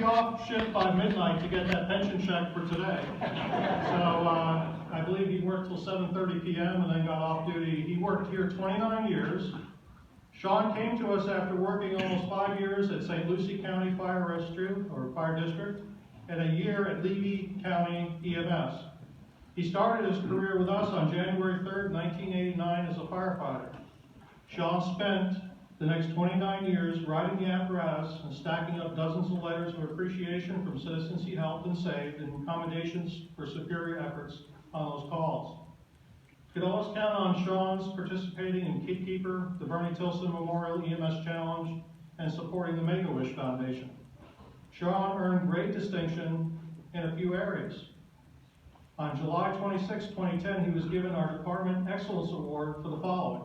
be off shift by midnight to get that pension check for today. So I believe he worked till 7:30 p.m. and then got off duty. He worked here 29 years. Shaun came to us after working almost 5 years at St. Lucie County Fire Rescue, or Fire District, and a year at Levy County EMS. He started his career with us on January 3rd, 1989 as a firefighter. Shaun spent the next 29 years riding the apparatus and stacking up dozens of letters of appreciation from citizens he helped and saved and commendations for superior efforts on those calls. You could always count on Shaun's participating in Kid Keeper, the Bernie Tilson Memorial EMS Challenge, and supporting the Make-A-Wish Foundation. Shaun earned great distinction in a few areas. On July 26, 2010, he was given our Department Excellence Award for the following.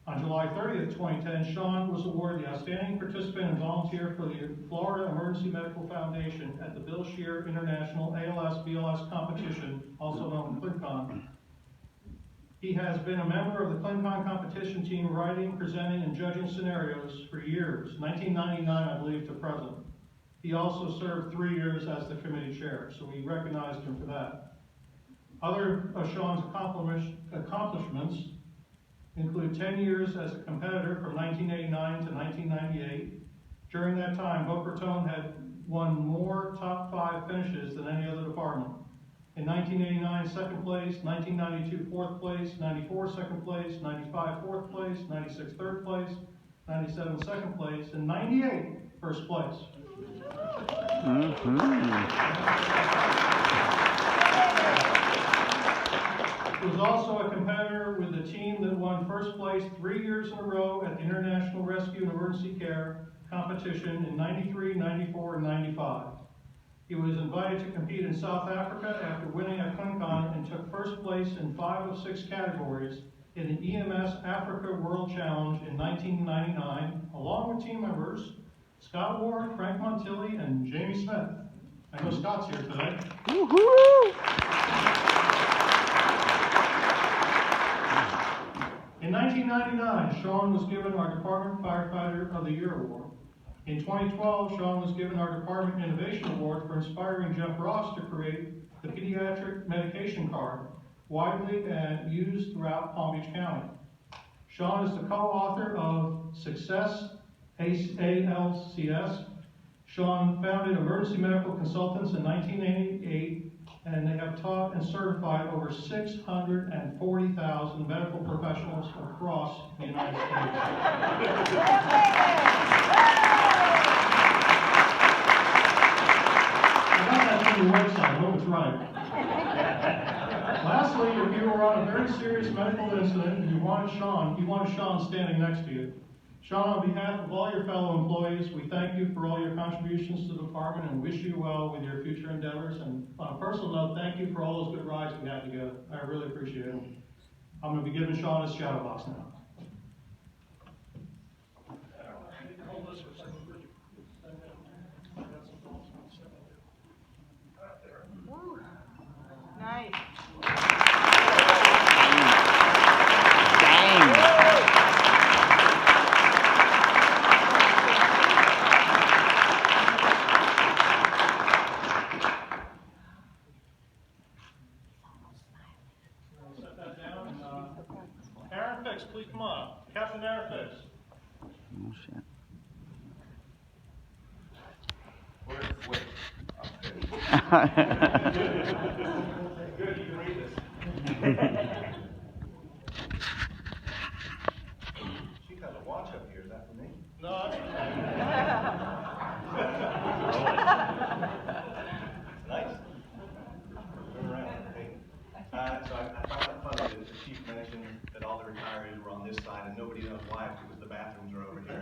On July 30th, 2010, Shaun was awarded the Outstanding Participant and Volunteer for the Florida Emergency Medical Foundation at the Bill Shear International ALS-BLS Competition, also known as ClinCon. He has been a member of the ClinCon competition team, writing, presenting, and judging scenarios for years, 1999, I believe, to present. He also served 3 years as the committee chair, so we recognized him for that. Other of Shaun's accomplishments include 10 years as a competitor from 1989 to 1998. During that time, Boca Raton had won more top 5 finishes than any other department. In 1989, second place, 1992, fourth place, 94, second place, 95, fourth place, 96, third place, 97, second place, and 98, first place. He was also a competitor with the team that won first place 3 years in a row at the International Rescue and Emergency Care competition in 93, 94, and 95. He was invited to compete in South Africa after winning at ClinCon and took first place in 5 of 6 categories in the EMS Africa World Challenge in 1999, along with team members Scott Ward, Frank Montilli, and Jamie Smith. I know Scott's here today. Woo-hoo! In 1999, Shaun was given our Department Firefighter of the Year Award. In 2012, Shaun was given our Department Innovation Award for inspiring Jeff Ross to create the pediatric medication card, widely used throughout Palm Beach County. Shaun is the co-author of Success ALCS. Shaun founded Emergency Medical Consultants in 1988, and they have taught and certified over 640,000 medical professionals across the United States. Your website, I hope it's right. Lastly, if you were on a very serious medical incident and you wanted Shaun standing next to you. Shaun, on behalf of all your fellow employees, we thank you for all your contributions to the department and wish you well with your future endeavors. And on a personal note, thank you for all those good rides we had together. I really appreciate it. I'm going to be giving Shaun his shadow box now. Nice. Set that down. Aaron Fix, please come on. Captain Aaron Fix. Oh, shit. Wait. Good, you can read this. She has a watch up here, is that for me? No, that's Nice. Turn around. Hey. So I found it funny that the chief mentioned that all the retirees were on this side and nobody knows why, because the bathrooms are over here.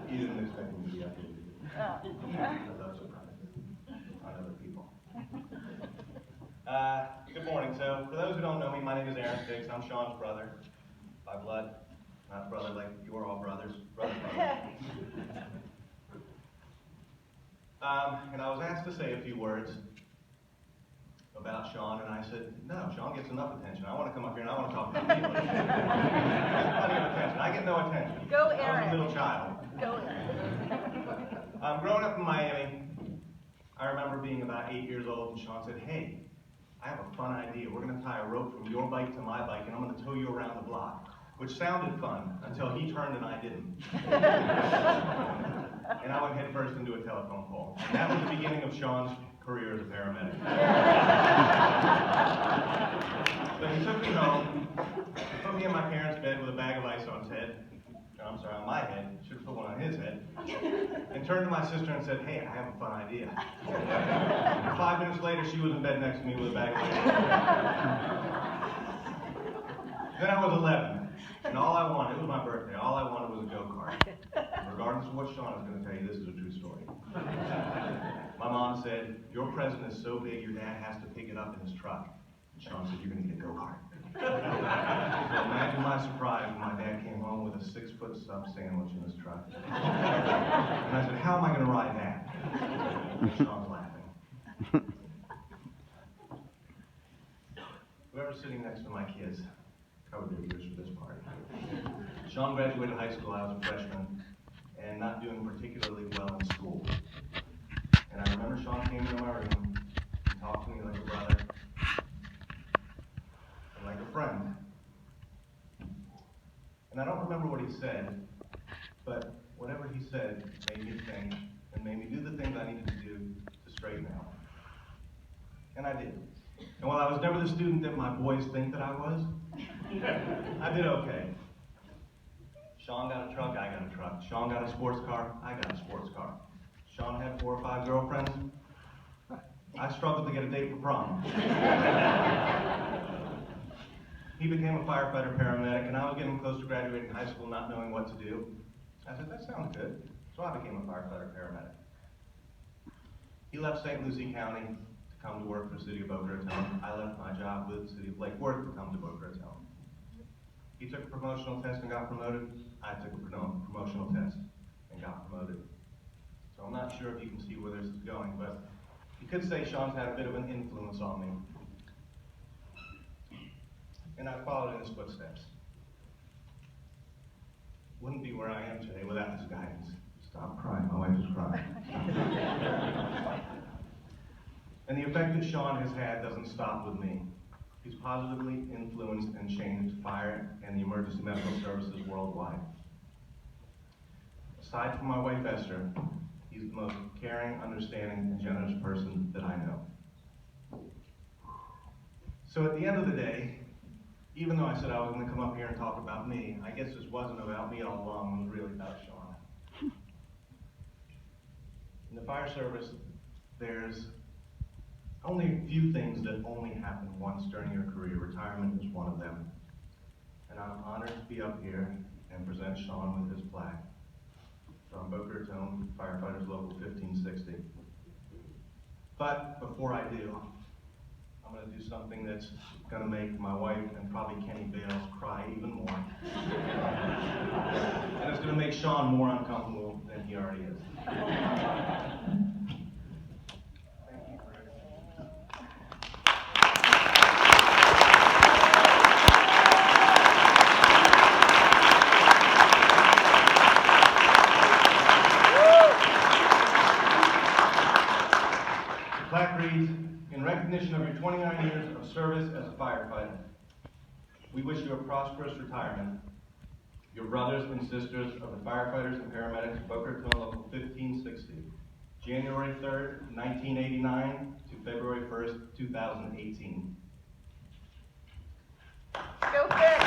He didn't expect me to be up here. Those are on other people. Good morning. So, for those who don't know me, my name is Aaron Fix. I'm Shaun's brother by blood. Not brother like you're all brothers. Brother. And I was asked to say a few words about Shaun, and I said, no, Shaun gets enough attention. I want to come up here and I want to talk about people. Plenty of attention. I get no attention. Go, I was Aaron. a middle child. Go ahead. Growing up in Miami, I remember being about 8 years old, and Shaun said, hey, I have a fun idea. We're going to tie a rope from your bike to my bike, and I'm going to tow you around the block, which sounded fun until he turned and I didn't. And I went headfirst into a telephone pole. And that was the beginning of Shaun's career as a paramedic. So he took me home, put me in my parents' bed with a bag of ice on his head. I'm sorry, on my head. Should have put one on his head. And turned to my sister and said, hey, I have a fun idea. And 5 minutes later, she was in bed next to me with a bag of ice. Then I was 11, and all I wanted, it was my birthday, all I wanted was a go-kart. Regardless of what Shaun is going to tell you, this is a true story. My mom said, your present is so big, your dad has to pick it up in his truck. And Shaun said, you're going to get a go-kart. So imagine my surprise when my dad came home with a 6-foot sub sandwich in his truck. And I said, how am I going to ride that? And Shaun's laughing. Whoever's sitting next to my kids covered their ears for this party. Shaun graduated high school, I was a freshman, and not doing particularly well in school. And I remember Shaun came into my room and talked to me like a brother and like a friend. And I don't remember what he said, but whatever he said made me think and made me do the things I needed to do to straighten out. And I did. And while I was never the student that my boys think that I was, I did okay. Shaun got a truck, I got a truck. Shaun got a sports car, I got a sports car. Shaun had 4 or 5 girlfriends. I struggled to get a date for prom. He became a firefighter paramedic, and I was getting close to graduating high school not knowing what to do. I said, that sounds good. So I became a firefighter paramedic. He left St. Lucie County to come to work for the city of Boca Raton. I left my job with the city of Lake Worth to come to Boca Raton. He took a promotional test and got promoted. I took a promotional test and got promoted. So I'm not sure if you can see where this is going, but you could say Shaun's had a bit of an influence on me. And I followed in his footsteps. Wouldn't be where I am today without his guidance. Stop crying, my wife is crying. And the effect that Shaun has had doesn't stop with me. He's positively influenced and changed fire and the emergency medical services worldwide. Aside from my wife Esther, he's the most caring, understanding, and generous person that I know. So at the end of the day, even though I said I was going to come up here and talk about me, I guess this wasn't about me all along, it was really about Shaun. In the fire service, there's only a few things that only happen once during your career. Retirement is one of them. And I'm honored to be up here and present Shaun with his plaque from Boca Raton Firefighters Local 1560. But before I do, I'm going to do something that's going to make my wife and probably Kenny Bales cry even more. And it's going to make Shaun more uncomfortable than he already is. The plaque reads, in recognition of your 29 years of service as a firefighter, we wish you a prosperous retirement. Your brothers and sisters of the firefighters and paramedics of Boca Raton Local 1560, January 3rd, 1989 to February 1st, 2018. Go Fix!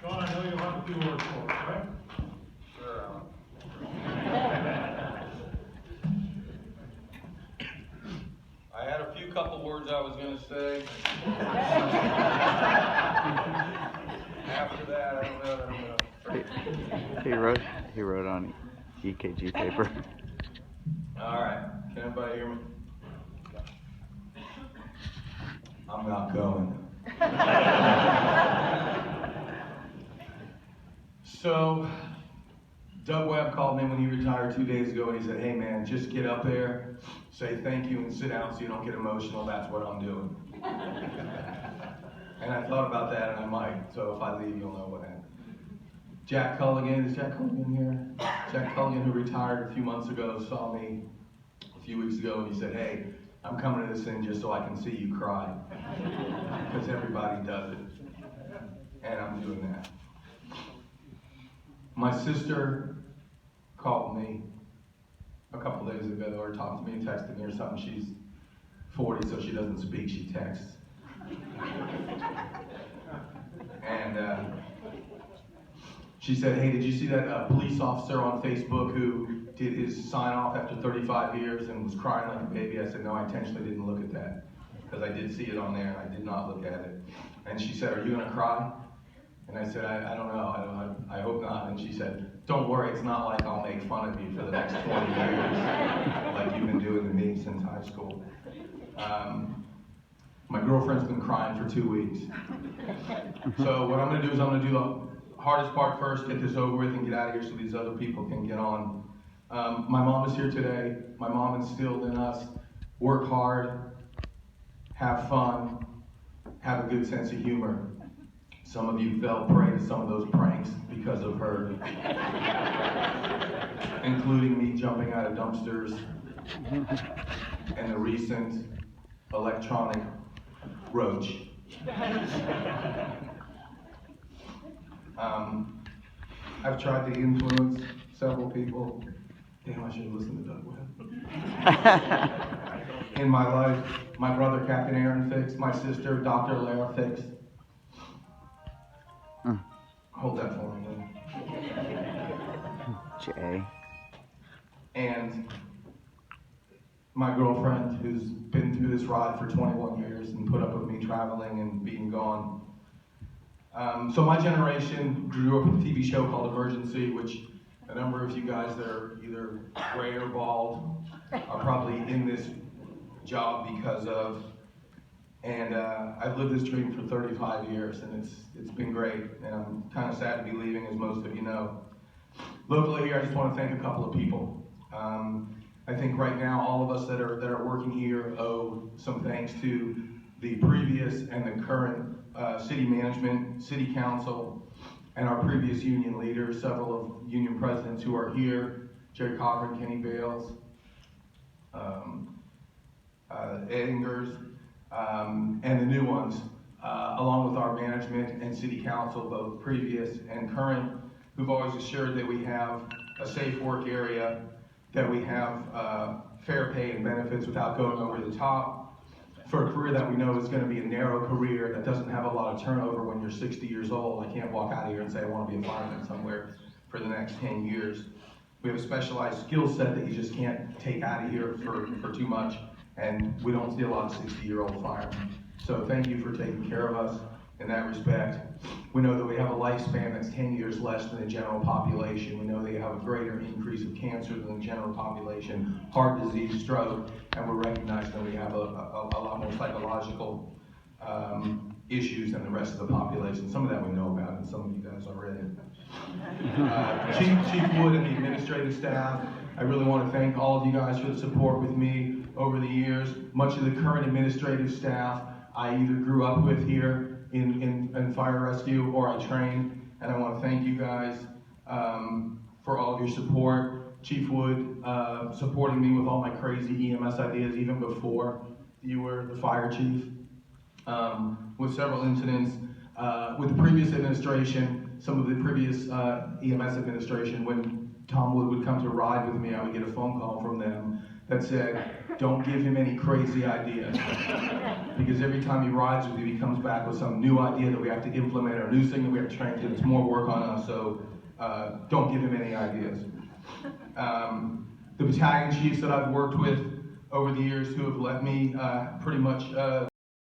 Shaun, I know you'll have a few words for us, right? Sure. I had a few couple words I was going to say. After that, I don't know. He wrote on it. EKG paper. All right, can everybody hear me? I'm not going. So, Doug Webb called me when he retired 2 days ago and he said, hey man, just get up there, say thank you and sit down so you don't get emotional, that's what I'm doing. And I thought about that and I might, so if I leave you'll know what happened. Jack Culligan, is Jack Culligan here? Jack Culligan, who retired a few months ago, saw me a few weeks ago and he said, hey, I'm coming to this thing just so I can see you cry. Because everybody does it. And I'm doing that. My sister called me a couple days ago or talked to me, texted me or something. She's 40, so she doesn't speak, she texts. And she said, hey, did you see that police officer on Facebook who did his sign off after 35 years and was crying like a baby? I said, no, I intentionally didn't look at that because I did see it on there and I did not look at it. And she said, are you gonna cry? And I said, I don't know, I hope not. And she said, don't worry, it's not like I'll make fun of you for the next 20 years like you've been doing to me since high school. My girlfriend's been crying for 2 weeks. So what I'm gonna do is I'm gonna do the hardest part first, get this over with and get out of here so these other people can get on. My mom is here today. My mom instilled in us, work hard, have fun, have a good sense of humor. Some of you fell prey to some of those pranks because of her, including me jumping out of dumpsters and the recent electronic roach. I've tried to influence several people. Damn, I should have listened to Doug Webb. In my life, my brother, Captain Aaron Fix, my sister, Dr. Lara Fix. Hold that for me, Jay. And my girlfriend, who's been through this ride for 21 years and put up with me traveling and being gone. So my generation grew up with a TV show called Emergency, which a number of you guys that are either gray or bald are probably in this job because of. And I've lived this dream for 35 years, and it's been great. And I'm kind of sad to be leaving, as most of you know. Locally here, I just want to thank a couple of people. I think right now, all of us that are working here owe some thanks to the previous and the current city management, city council, and our previous union leaders, several of union presidents who are here, Jerry Cochran, Kenny Bales, Engers, and the new ones, along with our management and city council, both previous and current, who've always assured that we have a safe work area, that we have fair pay and benefits without going over the top, for a career that we know is going to be a narrow career that doesn't have a lot of turnover when you're 60 years old. I can't walk out of here and say I want to be a fireman somewhere for the next 10 years. We have a specialized skill set that you just can't take out of here for too much, and we don't see a lot of 60-year-old firemen. So thank you for taking care of us in that respect. We know that we have a lifespan that's 10 years less than the general population. We know they have a greater increase of cancer than the general population, heart disease, stroke, and we're recognizing that we have a lot more psychological issues than the rest of the population. Some of that we know about, and some of you guys already. Chief Wood and the administrative staff, I really want to thank all of you guys for the support with me over the years. Much of the current administrative staff I either grew up with here in fire rescue or I trained, and I want to thank you guys for all of your support. Chief Wood supporting me with all my crazy EMS ideas even before you were the fire chief. With several incidents with the previous administration, some of the previous EMS administration, when Tom Wood would come to ride with me, I would get a phone call from them that said, don't give him any crazy ideas. Because every time he rides with you, he comes back with some new idea that we have to implement or a new thing that we have to train to. It's more work on us, so don't give him any ideas. The battalion chiefs that I've worked with over the years who have let me pretty much